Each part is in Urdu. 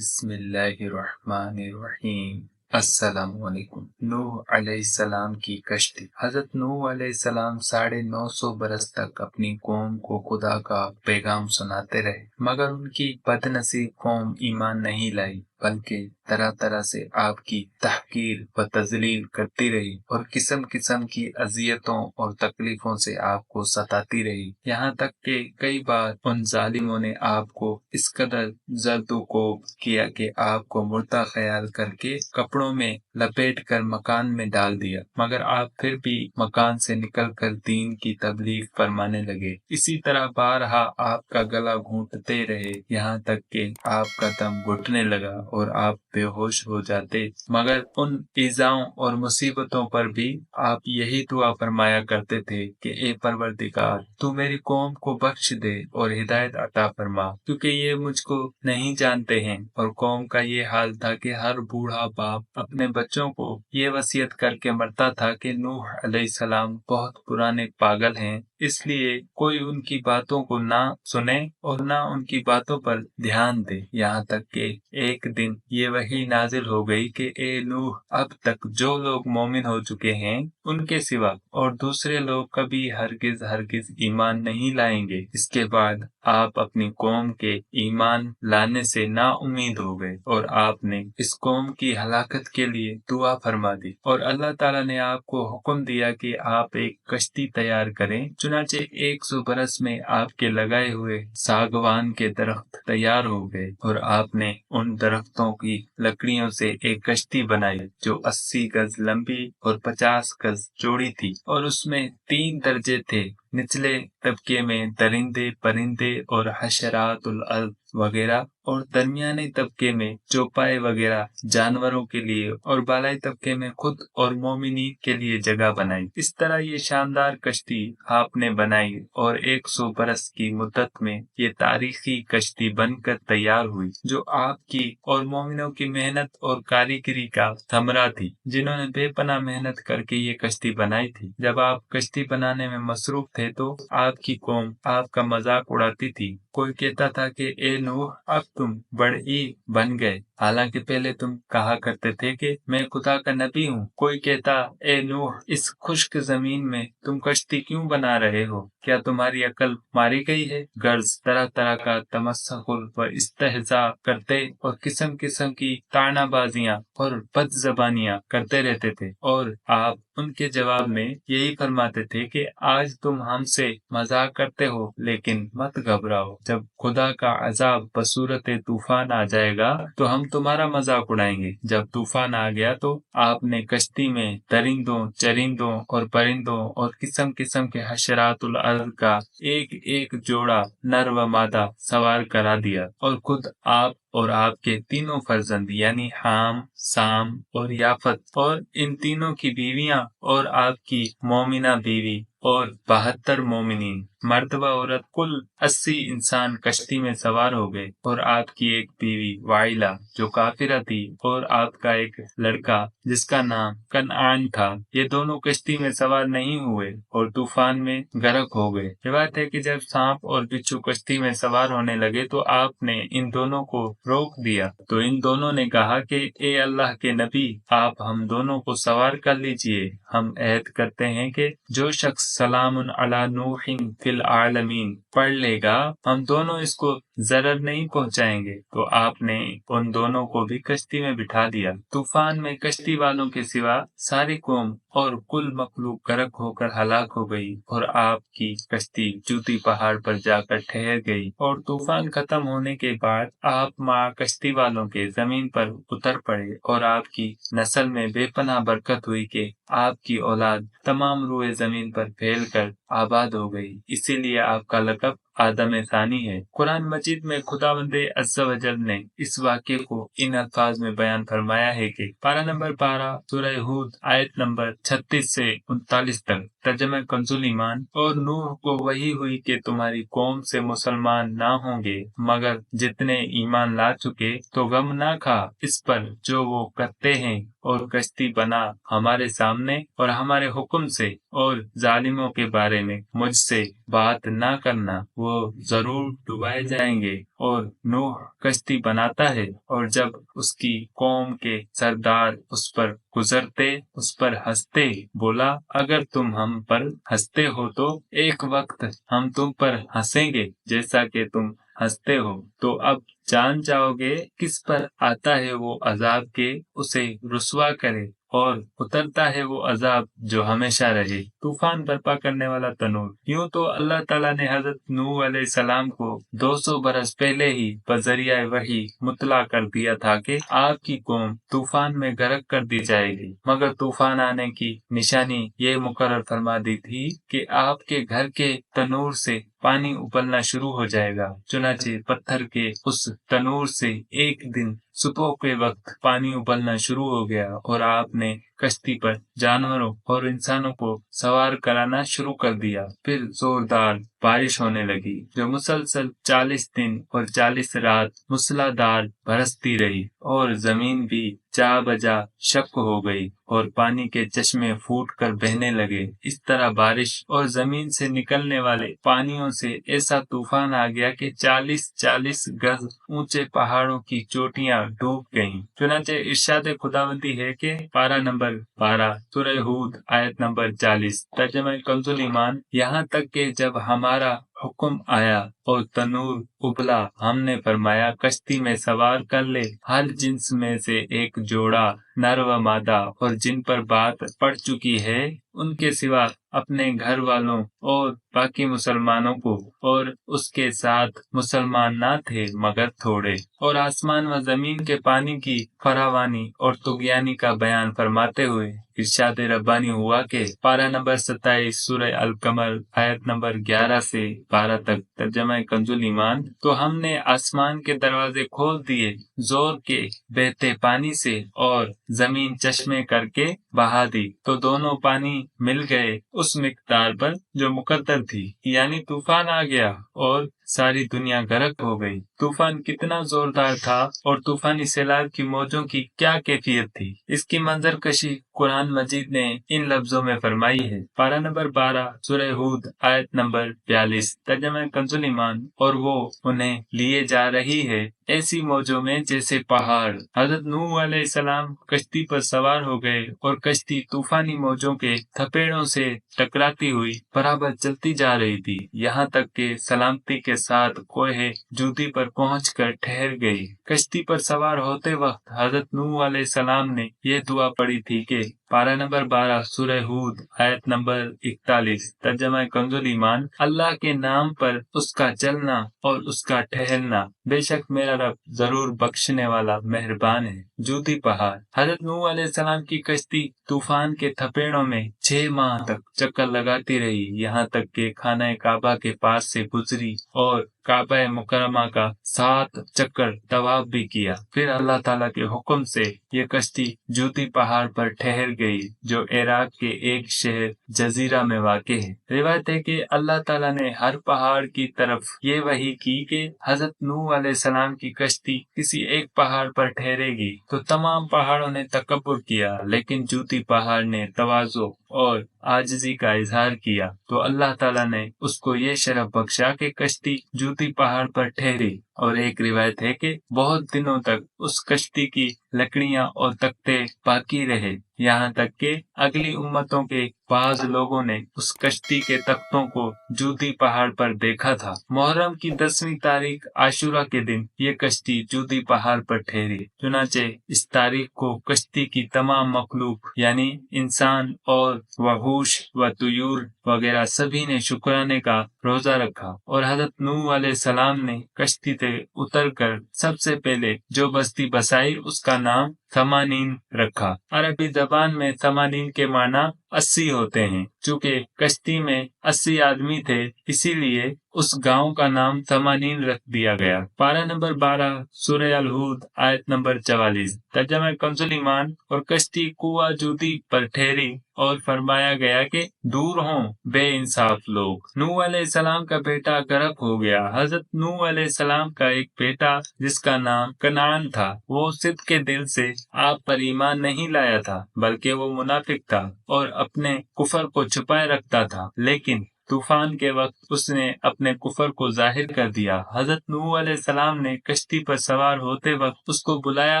بسم اللہ الرحمن الرحیم۔ السلام علیکم۔ نوح علیہ السلام کی کشتی۔ حضرت نوح علیہ السلام 950 برس تک اپنی قوم کو خدا کا پیغام سناتے رہے، مگر ان کی بد نصیب قوم ایمان نہیں لائی، بلکہ طرح طرح سے آپ کی تحقیر و تذلیل کرتی رہی اور قسم قسم کی اذیتوں اور تکلیفوں سے آپ کو ستاتی رہی، یہاں تک کہ کئی بار ان ظالموں نے آپ کو اس قدر زرد و کوب کیا کہ آپ کو مردہ خیال کر کے کپڑوں میں لپیٹ کر مکان میں ڈال دیا، مگر آپ پھر بھی مکان سے نکل کر دین کی تبلیغ فرمانے لگے۔ اسی طرح بارہا آپ کا گلا گھونٹتے رہے، یہاں تک کہ آپ کا دم گھٹنے لگا اور آپ بے ہوش ہو جاتے، مگر ان ایذاؤں اور مصیبتوں پر بھی آپ یہی دعا فرمایا کرتے تھے کہ اے پروردگار، تو میری قوم کو بخش دے اور ہدایت عطا فرما، کیونکہ یہ مجھ کو نہیں جانتے ہیں۔ اور قوم کا یہ حال تھا کہ ہر بوڑھا باپ اپنے بچوں کو یہ وصیت کر کے مرتا تھا کہ نوح علیہ السلام بہت پرانے پاگل ہیں، اس لیے کوئی ان کی باتوں کو نہ سنے اور نہ ان کی باتوں پر دھیان دے، یہاں تک کہ ایک دن یہ وحی نازل ہو گئی کہ اے نوح، اب تک جو لوگ مومن ہو چکے ہیں ان کے سوا اور دوسرے لوگ کبھی ہرگز ہرگز ایمان نہیں لائیں گے۔ اس کے بعد آپ اپنی قوم کے ایمان لانے سے نا امید ہو گئے اور آپ نے اس قوم کی ہلاکت کے لیے دعا فرما دی، اور اللہ تعالیٰ نے آپ کو حکم دیا کہ آپ ایک کشتی تیار کریں۔ چنانچہ 100 برس میں آپ کے لگائے ہوئے ساگوان کے درخت تیار ہو گئے، اور آپ نے ان درختوں کی لکڑیوں سے ایک کشتی بنائی جو 80 گز لمبی اور 50 گز چوڑی تھی، اور اس میں 3 درجے تھے۔ نچلے طبقے میں درندے، پرندے اور حشرات الارض وغیرہ، اور درمیانی طبقے میں چوپائے وغیرہ جانوروں کے لیے، اور بالائی طبقے میں خود اور مومنین کے لیے جگہ بنائی۔ اس طرح یہ شاندار کشتی آپ نے بنائی، اور 100 برس کی مدت میں یہ تاریخی کشتی بن کر تیار ہوئی، جو آپ کی اور مومنوں کی محنت اور کاریگری کا ثمرہ تھی، جنہوں نے بے پناہ محنت کر کے یہ کشتی بنائی تھی۔ جب آپ کشتی بنانے میں مصروف تھے تو آپ کی قوم آپ کا مذاق اڑاتی تھی۔ کوئی کہتا تھا کہ اے نوح، اب تم بڑئی بن گئے، حالانکہ پہلے تم کہا کرتے تھے کہ میں خدا کا نبی ہوں۔ کوئی کہتا، اے نوح، اس خشک زمین میں تم کشتی کیوں بنا رہے ہو؟ کیا تمہاری عقل ماری گئی ہے؟ غرض طرح طرح کا تمسخر و استہزاء کرتے اور قسم قسم کی طعنہ بازیاں اور بد زبانیاں کرتے رہتے تھے، اور آپ ان کے جواب میں یہی فرماتے تھے کہ آج تم ہم سے مذاق کرتے ہو، لیکن مت گھبراؤ، جب خدا کا عذاب بصورت طوفان آ جائے گا تو ہم تمہارا مذاق اڑائیں گے۔ جب طوفان آ گیا تو آپ نے کشتی میں درندوں، چرندوں اور پرندوں اور قسم قسم کے حشرات الارض کا ایک ایک جوڑا نر و مادہ سوار کرا دیا، اور خود آپ اور آپ کے تینوں فرزند یعنی حام، سام اور یافت، اور ان تینوں کی بیویاں اور آپ کی مومنہ بیوی اور 72 مومنین مرد و عورت، کل 80 انسان کشتی میں سوار ہو گئے، اور آپ کی ایک بیوی وائلہ جو کافرہ تھی، اور آپ کا ایک لڑکا جس کا نام کنعان تھا، یہ دونوں کشتی میں سوار نہیں ہوئے اور طوفان میں غرق ہو گئے۔ روایت ہے کہ جب سانپ اور بچھو کشتی میں سوار ہونے لگے تو آپ نے ان دونوں کو روک دیا، تو ان دونوں نے کہا کہ اے اللہ کے نبی، آپ ہم دونوں کو سوار کر لیجئے، ہم عہد کرتے ہیں کہ جو شخص سلام علی نوح فی العالمین پڑھ لے گا، ہم دونوں اس کو ضرر نہیں پہنچائیں گے۔ تو آپ نے ان دونوں کو بھی کشتی میں بٹھا دیا۔ طوفان میں کشتی والوں کے سوا ساری قوم اور کل مخلوق غرق ہو کر ہلاک ہو گئی، اور آپ کی کشتی جوتی پہاڑ پر جا کر ٹھہر گئی، اور طوفان ختم ہونے کے بعد آپ مع کشتی والوں کے زمین پر اتر پڑے، اور آپ کی نسل میں بے پناہ برکت ہوئی کہ آپ کی اولاد تمام روئے زمین پر پھیل کر آباد ہو گئی، اسی لیے آپ کا لقب آدم ثانی ہے۔ قرآن مجید میں خداوند عز و جل نے اس واقعے کو ان الفاظ میں بیان فرمایا ہے کہ پارہ نمبر 12 سورہ ہود آیت نمبر 36 سے 39 تک، ترجمہ کنز ایمان۔ اور نوح کو وحی ہوئی کہ تمہاری قوم سے مسلمان نہ ہوں گے مگر جتنے ایمان لا چکے، تو غم نہ کھا اس پر جو وہ کرتے ہیں، اور کشتی بنا ہمارے سامنے اور ہمارے حکم سے، اور ظالموں کے بارے میں مجھ سے بات نہ کرنا، وہ وہ ضرور ڈبائے جائیں گے۔ اور نوح کشتی بناتا ہے، اور جب اس کی قوم کے سردار اس پر گزرتے اس پر ہنستے، بولا اگر تم ہم پر ہنستے ہو تو ایک وقت ہم تم پر ہنسیں گے جیسا کہ تم ہنستے ہو، تو اب جان جاؤ گے کس پر آتا ہے وہ عذاب کے اسے رسوا کرے، اور اترتا ہے وہ عذاب جو ہمیشہ رہے۔ طوفان برپا کرنے والا تنور۔ یوں تو اللہ تعالیٰ نے حضرت نوح علیہ السلام کو 200 برس پہلے ہی بذریعہ وحی مطلع کر دیا تھا کہ آپ کی قوم طوفان میں غرق کر دی جائے گی، مگر طوفان آنے کی نشانی یہ مقرر فرما دی تھی کہ آپ کے گھر کے تنور سے پانی ابلنا شروع ہو جائے گا۔ چنانچہ پتھر کے اس تنور سے ایک دن صبح کے وقت پانی ابلنا شروع ہو گیا، اور آپ نے کشتی پر جانوروں اور انسانوں کو سوار کرانا شروع کر دیا۔ پھر زوردار بارش ہونے لگی جو مسلسل 40 دن اور 40 رات موسلادھار برستی رہی، اور زمین بھی جا بجا شق ہو گئی اور پانی کے چشمے پھوٹ کر بہنے لگے۔ اس طرح بارش اور زمین سے نکلنے والے پانیوں سے ایسا طوفان آ گیا کہ 40 گز اونچے پہاڑوں کی چوٹیاں ڈوب گئیں۔ چنانچہ ارشاد خداوندی ہے کہ پارہ نمبر 12 سورہ ہود آیت نمبر 40، ترجمہ کنز ایمان، یہاں تک کہ جب ہمارا حکم آیا اور تنور ابلا، ہم نے فرمایا کشتی میں سوار کر لے ہر جنس میں سے ایک جوڑا، نر و مادہ، اور جن پر بات پڑ چکی ہے ان کے سوا اپنے گھر والوں اور باقی مسلمانوں کو، اور اس کے ساتھ مسلمان نہ تھے مگر تھوڑے۔ اور آسمان و زمین کے پانی کی فراوانی اور طغیانی کا بیان فرماتے ہوئے ارشاد ربانی ہوا کہ پارہ نمبر 27 سورہ القمر آیت نمبر 11 سے 12 تک، ترجمہ کنز ایمان، تو ہم نے آسمان کے دروازے کھول دیے زور کے بہتے پانی سے، اور زمین چشمے کر کے بہا دی، تو دونوں پانی مل گئے اس مقدار پر جو مقرر تھی، یعنی طوفان آ گیا اور ساری دنیا غرق ہو گئی۔ طوفان کتنا زوردار تھا اور طوفانی سیلاب کی موجوں کی کیا کیفیت تھی، اس کی منظر کشی قرآن مجید نے ان لفظوں میں فرمائی ہے۔ پارہ نمبر 12 سورہ ہود آیت نمبر 42، ترجمہ کنز ایمان، اور وہ انہیں لیے جا رہی ہے ایسی موجوں میں جیسے پہاڑ۔ حضرت نوح علیہ السلام کشتی پر سوار ہو گئے، اور کشتی طوفانی موجوں کے تھپیڑوں سے ٹکراتی ہوئی برابر چلتی جا رہی تھی، یہاں تک کہ سلامتی کے ساتھ کوہ جودی پر پہنچ کر ٹھہر گئی۔ کشتی پر سوار ہوتے وقت حضرت نوح علیہ السلام نے یہ دعا پڑھی تھی کہ پارہ نمبر 12 سورہ ہود آیت نمبر 41، ترجمہ کنز ایمان، اللہ کے نام پر اس کا چلنا اور اس کا ٹھہرنا، بے شک میرا رب ضرور بخشنے والا مہربان ہے۔ جودی پہاڑ۔ حضرت نوح علیہ السلام کی کشتی طوفان کے تھپیڑوں میں 6 ماہ تک چکر لگاتی رہی، یہاں تک کہ خانہ کعبہ کے پاس سے گزری اور کعبہ مکرمہ کا 7 چکر طواف بھی کیا۔ پھر اللہ تعالیٰ کے حکم سے یہ کشتی جودی پہاڑ پر ٹھہر گئی جو عراق کے ایک شہر جزیرہ میں واقع ہے۔ روایت ہے کہ اللہ تعالیٰ نے ہر پہاڑ کی طرف یہ وحی کی کہ حضرت نوح علیہ السلام کی کشتی کسی ایک پہاڑ پر ٹھہرے گی، تو تمام پہاڑوں نے تکبر کیا، لیکن جودی پہاڑ نے تواضع اور عاجزی کا اظہار کیا، تو اللہ تعالیٰ نے اس کو یہ شرف بخشا کہ کشتی جودی پہاڑ پر ٹھہری۔ اور ایک روایت ہے کہ بہت دنوں تک اس کشتی کی لکڑیاں اور تختے باقی رہے، یہاں تک کہ اگلی امتوں کے بعض لوگوں نے اس کشتی کے تختوں کو جودی پہاڑ پر دیکھا تھا۔ محرم کی 10ویں تاریخ عاشورہ کے دن یہ کشتی جودی پہاڑ پر ٹھہری۔ چنانچہ اس تاریخ کو کشتی کی تمام مخلوق یعنی انسان اور وحوش و طیور وغیرہ سبھی نے شکرانے کا روزہ رکھا، اور حضرت نوح علیہ السلام نے کشتی سے اتر کر سب سے پہلے جو بستی بسائی اس کا نام ثمانین رکھا۔ عربی زبان میں ثمانین کے معنی 80 ہوتے ہیں۔ چونکہ کشتی میں 80 آدمی تھے، اسی لیے اس گاؤں کا نام ثمانین رکھ دیا گیا۔ پارہ نمبر 12 سورہ الہود آیت نمبر 44، ترجمہ کنز ایمان، اور کشتی کوہ جودی پر ٹھہری اور فرمایا گیا کہ دور ہوں بے انصاف لوگ۔ نوح علیہ السلام کا بیٹا غرق ہو گیا۔ حضرت نوح علیہ السلام کا ایک بیٹا جس کا نام کنعان تھا، وہ صدق کے دل سے آپ پر ایمان نہیں لایا تھا، بلکہ وہ منافق تھا اور اپنے کفر کو چھپائے رکھتا تھا، لیکن طوفان کے وقت اس نے اپنے کفر کو ظاہر کر دیا۔ حضرت نوح علیہ السلام نے کشتی پر سوار ہوتے وقت اس کو بلایا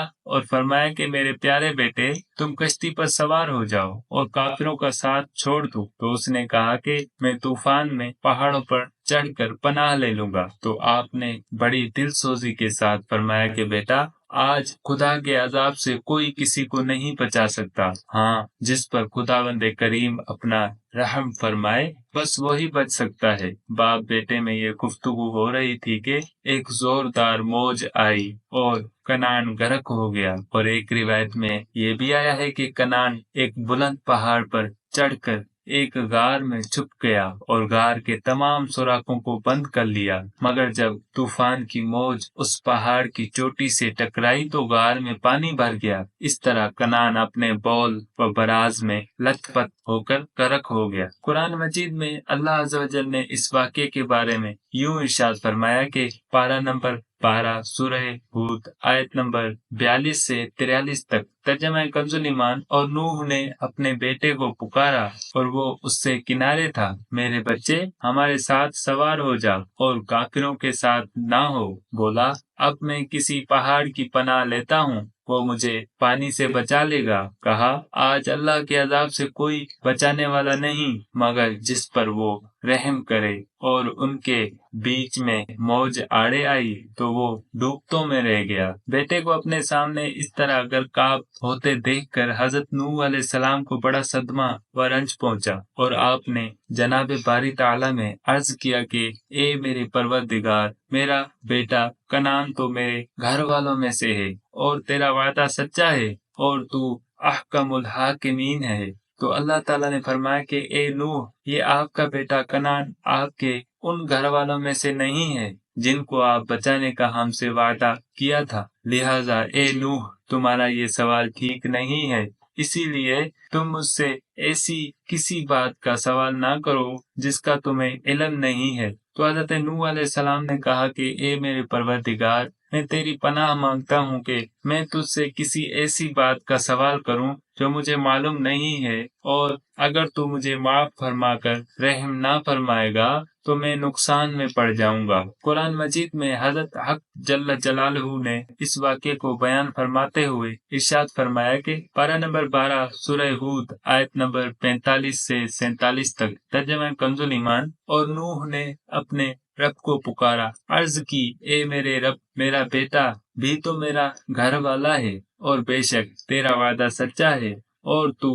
اور فرمایا کہ میرے پیارے بیٹے، تم کشتی پر سوار ہو جاؤ اور کافروں کا ساتھ چھوڑ دو۔ تو اس نے کہا کہ میں طوفان میں پہاڑوں پر چڑھ کر پناہ لے لوں گا۔ تو آپ نے بڑی دل سوزی کے ساتھ فرمایا کہ بیٹا، آج خدا کے عذاب سے کوئی کسی کو نہیں بچا سکتا، ہاں جس پر خداوند کریم اپنا رحم فرمائے بس وہی بچ سکتا ہے۔ باپ بیٹے میں یہ گفتگو ہو رہی تھی کہ ایک زوردار موج آئی اور کنعان غرق ہو گیا، اور ایک روایت میں یہ بھی آیا ہے کہ کنعان ایک بلند پہاڑ پر چڑھ کر ایک غار میں چھپ گیا اور غار کے تمام سوراخوں کو بند کر لیا، مگر جب طوفان کی موج اس پہاڑ کی چوٹی سے ٹکرائی تو غار میں پانی بھر گیا۔ اس طرح کنعان اپنے بول و براز میں لت پت ہو کر غرق ہو گیا۔ قرآن مجید میں اللہ عز و جل نے اس واقعے کے بارے میں یوں ارشاد فرمایا کہ پارہ نمبر 12 سورہ ہود آیت نمبر 42 سے 43 تک ترجمہ کنز ایمان۔ اور نوح نے اپنے بیٹے کو پکارا اور وہ اس سے کنارے تھا، میرے بچے ہمارے ساتھ سوار ہو جا اور کافروں کے ساتھ نہ ہو۔ بولا، اب میں کسی پہاڑ کی پناہ لیتا ہوں، وہ مجھے پانی سے بچا لے گا۔ کہا، آج اللہ کے عذاب سے کوئی بچانے والا نہیں مگر جس پر وہ رحم کرے۔ اور ان کے بیچ میں موج آڑے آئی تو وہ ڈوبتوں میں رہ گیا۔ بیٹے کو اپنے سامنے اس طرح غرقاب ہوتے دیکھ کر حضرت نوح علیہ السلام کو بڑا صدمہ و رنج پہنچا، اور آپ نے جناب باری تعالیٰ میں عرض کیا کہ اے میرے پروردگار، میرا بیٹا کنعان تو میرے گھر والوں میں سے ہے اور تیرا وعدہ سچا ہے اور تو احکم الحاکمین ہے۔ تو اللہ تعالیٰ نے فرمایا کہ اے نوح، یہ آپ کا بیٹا کنعان آپ کے ان گھر والوں میں سے نہیں ہے جن کو آپ بچانے کا ہم سے وعدہ کیا تھا، لہذا اے نوح تمہارا یہ سوال ٹھیک نہیں ہے، اسی لیے تم مجھ سے ایسی کسی بات کا سوال نہ کرو جس کا تمہیں علم نہیں ہے۔ تو حضرت نوح علیہ السلام نے کہا کہ اے میرے پروردگار، میں تیری پناہ مانگتا ہوں کہ میں تجھ سے کسی ایسی بات کا سوال کروں جو مجھے معلوم نہیں ہے، اور اگر تو مجھے معاف فرما کر رحم نہ فرمائے گا تو میں نقصان میں پڑ جاؤں گا۔ قرآن مجید میں حضرت حق جل جلالہ نے اس واقعے کو بیان فرماتے ہوئے ارشاد فرمایا کہ پارہ نمبر 12 سورہ ہود آیت نمبر 45 سے 47 تک ترجمہ کنز ایمان۔ اور نوح نے اپنے رب کو پکارا، عرض کی، اے میرے رب، میرا بیٹا بھی تو میرا گھر والا ہے، اور بے شک تیرا وعدہ سچا ہے اور تو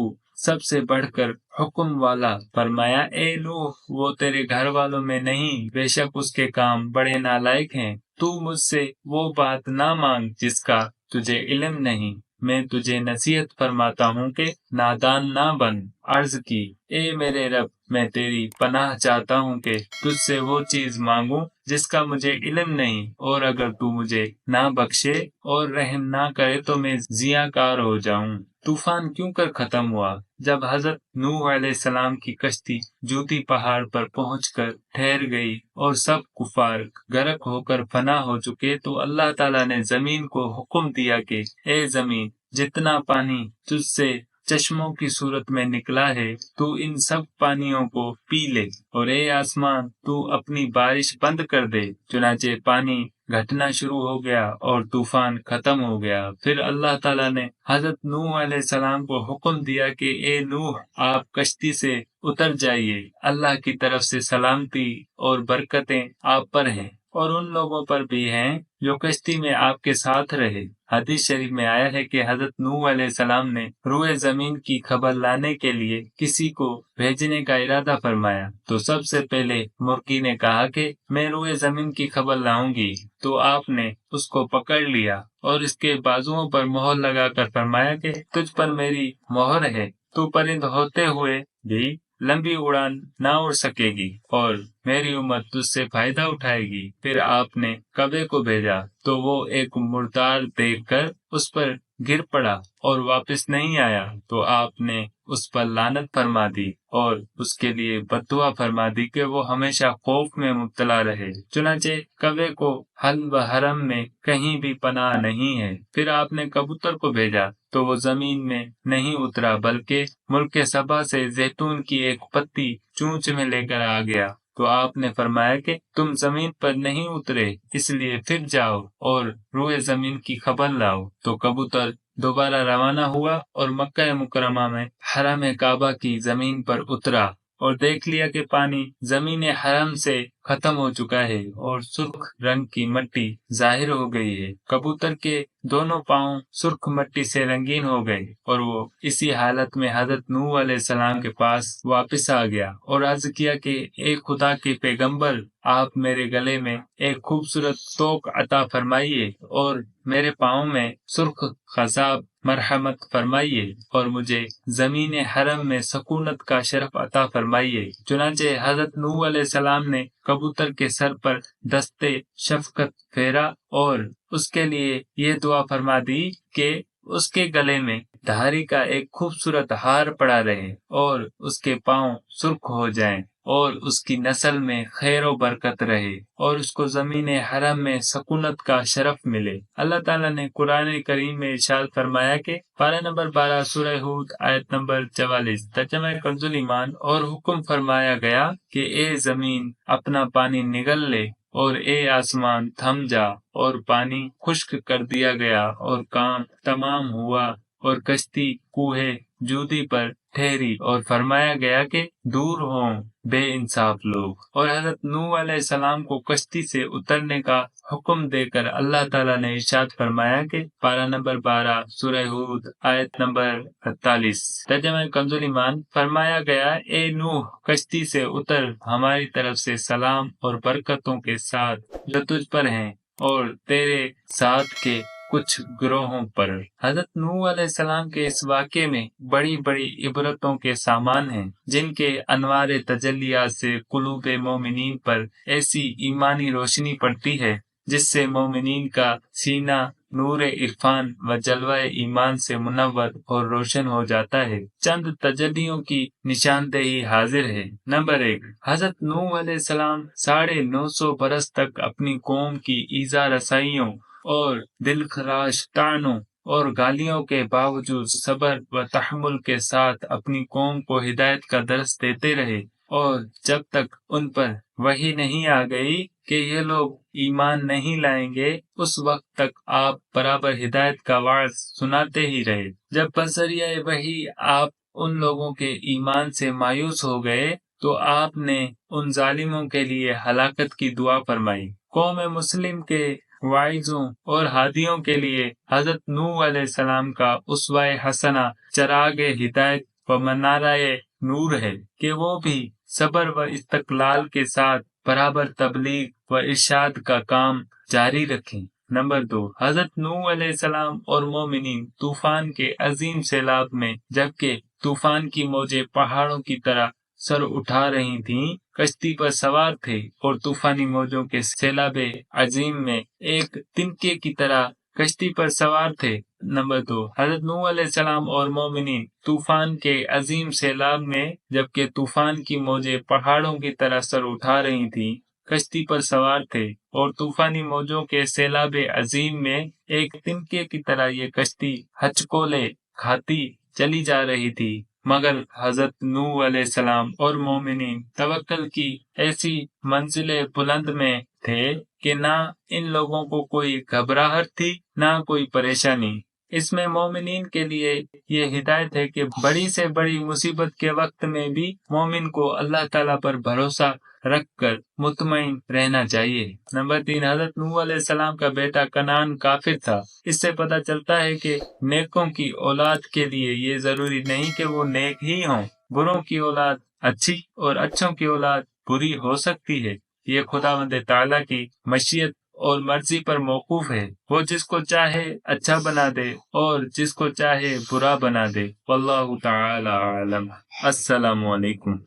سب سے بڑھ کر حکم والا۔ فرمایا، اے نوح، وہ تیرے گھر والوں میں نہیں، بے شک اس کے کام بڑے نالائق ہیں۔ تو مجھ سے وہ بات نہ مانگ جس کا تجھے علم نہیں، میں تجھے نصیحت فرماتا ہوں کہ نادان نہ بن۔ عرض کی، اے میرے رب، میں تیری پناہ چاہتا ہوں کہ تجھ سے وہ چیز مانگوں جس کا مجھے علم نہیں، اور اگر تو مجھے نہ بخشے اور رحم نہ کرے تو میں ضیاء کار ہو جاؤں۔ طوفان کیوں کر ختم ہوا؟ جب حضرت نوح علیہ السلام کی کشتی جوتی پہاڑ پر پہنچ کر ٹھہر گئی اور سب کفار غرق ہو کر فنا ہو چکے تو اللہ تعالیٰ نے زمین کو حکم دیا کہ اے زمین، جتنا پانی تجھ سے چشموں کی صورت میں نکلا ہے تو ان سب پانیوں کو پی لے، اور اے آسمان، تو اپنی بارش بند کر دے۔ چنانچہ پانی گھٹنا شروع ہو گیا اور طوفان ختم ہو گیا۔ پھر اللہ تعالیٰ نے حضرت نوح علیہ السلام کو حکم دیا کہ اے نوح، آپ کشتی سے اتر جائیے، اللہ کی طرف سے سلامتی اور برکتیں آپ پر ہیں اور ان لوگوں پر بھی ہیں جو کشتی میں آپ کے ساتھ رہے۔ حدیث شریف میں آیا ہے کہ حضرت نوح علیہ السلام نے روئے زمین کی خبر لانے کے لیے کسی کو بھیجنے کا ارادہ فرمایا، تو سب سے پہلے مرغی نے کہا کہ میں روئے زمین کی خبر لاؤں گی، تو آپ نے اس کو پکڑ لیا اور اس کے بازوؤں پر مہر لگا کر فرمایا کہ تجھ پر میری مہر ہے، تو پرند ہوتے ہوئے بھی لمبی اڑان نہ اڑ سکے گی اور میری امت تجھ سے فائدہ اٹھائے گی۔ پھر آپ نے کوے کو بھیجا تو وہ ایک مردار دیکھ کر اس پر گر پڑا اور واپس نہیں آیا، تو آپ نے اس پر لعنت فرما دی اور اس کے لیے بد دعا فرما دی کہ وہ ہمیشہ خوف میں مبتلا رہے۔ چنانچہ کوے کو حل و حرم میں کہیں بھی پناہ نہیں ہے۔ پھر آپ نے کبوتر کو بھیجا تو وہ زمین میں نہیں اترا بلکہ ملک سبا سے زیتون کی ایک پتی چونچ میں لے کر آ گیا تو آپ نے فرمایا کہ تم زمین پر نہیں اترے، اس لیے پھر جاؤ اور روئے زمین کی خبر لاؤ۔ تو کبوتر دوبارہ روانہ ہوا اور مکہ مکرمہ میں حرم کعبہ کی زمین پر اترا اور دیکھ لیا کہ پانی زمین حرم سے ختم ہو چکا ہے اور سرخ رنگ کی مٹی ظاہر ہو گئی ہے۔ کبوتر کے دونوں پاؤں سرخ مٹی سے رنگین ہو گئے اور وہ اسی حالت میں حضرت نوح علیہ السلام کے پاس واپس آ گیا اور عرض کیا کہ اے خدا کے پیغمبر، آپ میرے گلے میں ایک خوبصورت توق عطا فرمائیے اور میرے پاؤں میں سرخ خضاب مرحمت فرمائیے اور مجھے زمین حرم میں سکونت کا شرف عطا فرمائیے۔ چنانچہ حضرت نوح علیہ السلام نے کبوتر کے سر پر دستے شفقت پھیرا اور اس کے لیے یہ دعا فرما دی کہ اس کے گلے میں دھاری کا ایک خوبصورت ہار پڑا رہے اور اس کے پاؤں سرخ ہو جائیں اور اس کی نسل میں خیر و برکت رہے اور اس کو زمین حرم میں سکونت کا شرف ملے۔ اللہ تعالیٰ نے قرآن کریم میں ارشاد فرمایا کہ پارہ نمبر 12 سورہ ہود آیت نمبر 44 ترجمہ کنز ایمان، اور حکم فرمایا گیا کہ اے زمین اپنا پانی نگل لے اور اے آسمان تھم جا، اور پانی خشک کر دیا گیا اور کام تمام ہوا اور کشتی کوہ جودی پر ٹھہری، اور فرمایا گیا کہ دور ہوں بے انصاف لوگ۔ اور حضرت نوح علیہ السلام کو کشتی سے اترنے کا حکم دے کر اللہ تعالیٰ نے ارشاد فرمایا کہ پارہ نمبر 12 سورہ ہود آیت نمبر 48 ترجمہ کنز ایمان، فرمایا گیا اے نوح کشتی سے اتر، ہماری طرف سے سلام اور برکتوں کے ساتھ جو تجھ پر ہیں اور تیرے ساتھ کے کچھ گروہوں پر۔ حضرت نوح علیہ السلام کے اس واقعے میں بڑی بڑی عبرتوں کے سامان ہیں جن کے انوار تجلیات سے قلوب مومنین پر ایسی ایمانی روشنی پڑتی ہے جس سے مومنین کا سینہ نور عرفان و جلوہ ایمان سے منور اور روشن ہو جاتا ہے۔ چند تجلیوں کی نشاندہی حاضر ہے۔ نمبر 1، حضرت نوح علیہ السلام 950 برس تک اپنی قوم کی ایذا رسائیوں اور دل خراش طعنوں اور گالیوں کے باوجود صبر و تحمل کے ساتھ اپنی قوم کو ہدایت کا درس دیتے رہے، اور جب تک ان پر وحی نہیں آ گئی کہ یہ لوگ ایمان نہیں لائیں گے اس وقت تک آپ برابر ہدایت کا وعظ سناتے ہی رہے۔ جب بذریعہ وحی آپ ان لوگوں کے ایمان سے مایوس ہو گئے تو آپ نے ان ظالموں کے لیے ہلاکت کی دعا فرمائی۔ قوم مسلم کے واعظوں اور ہادیوں کے لیے حضرت نوح علیہ السلام کا اسوہ حسنہ چراغ ہدایت و منارہ نور ہے کہ وہ بھی صبر و استقلال کے ساتھ برابر تبلیغ و ارشاد کا کام جاری رکھیں۔ نمبر 2، حضرت نوح علیہ السلام اور مومنین طوفان کے عظیم سیلاب میں جبکہ طوفان کی موجیں پہاڑوں کی طرح سر اٹھا رہی تھیں، کشتی پر سوار تھے اور طوفانی موجوں کے سیلاب عظیم میں ایک تنکے کی طرح کشتی پر سوار تھے۔ نمبر 2، حضرت نوح علیہ السلام اور مومنین طوفان کے عظیم سیلاب میں جبکہ طوفان کی موجیں پہاڑوں کی طرح سر اٹھا رہی تھیں، کشتی پر سوار تھے اور طوفانی موجوں کے سیلاب عظیم میں ایک تنکے کی طرح یہ کشتی ہچکولے کھاتی چلی جا رہی تھی، مگر حضرت نوح علیہ السلام اور مومنین توکل کی ایسی منزل بلند میں تھے کہ نہ ان لوگوں کو کوئی گھبراہٹ تھی نہ کوئی پریشانی۔ اس میں مومنین کے لیے یہ ہدایت ہے کہ بڑی سے بڑی مصیبت کے وقت میں بھی مومن کو اللہ تعالیٰ پر بھروسہ رکھ کر مطمئن رہنا چاہیے۔ نمبر 3، حضرت نوح علیہ السلام کا بیٹا کنعان کافر تھا۔ اس سے پتہ چلتا ہے کہ نیکوں کی اولاد کے لیے یہ ضروری نہیں کہ وہ نیک ہی ہوں، بروں کی اولاد اچھی اور اچھوں کی اولاد بری ہو سکتی ہے۔ یہ خداوند تعالیٰ کی مشیت اور مرضی پر موقوف ہے، وہ جس کو چاہے اچھا بنا دے اور جس کو چاہے برا بنا دے۔ واللہ تعالی عالم۔ السلام علیکم۔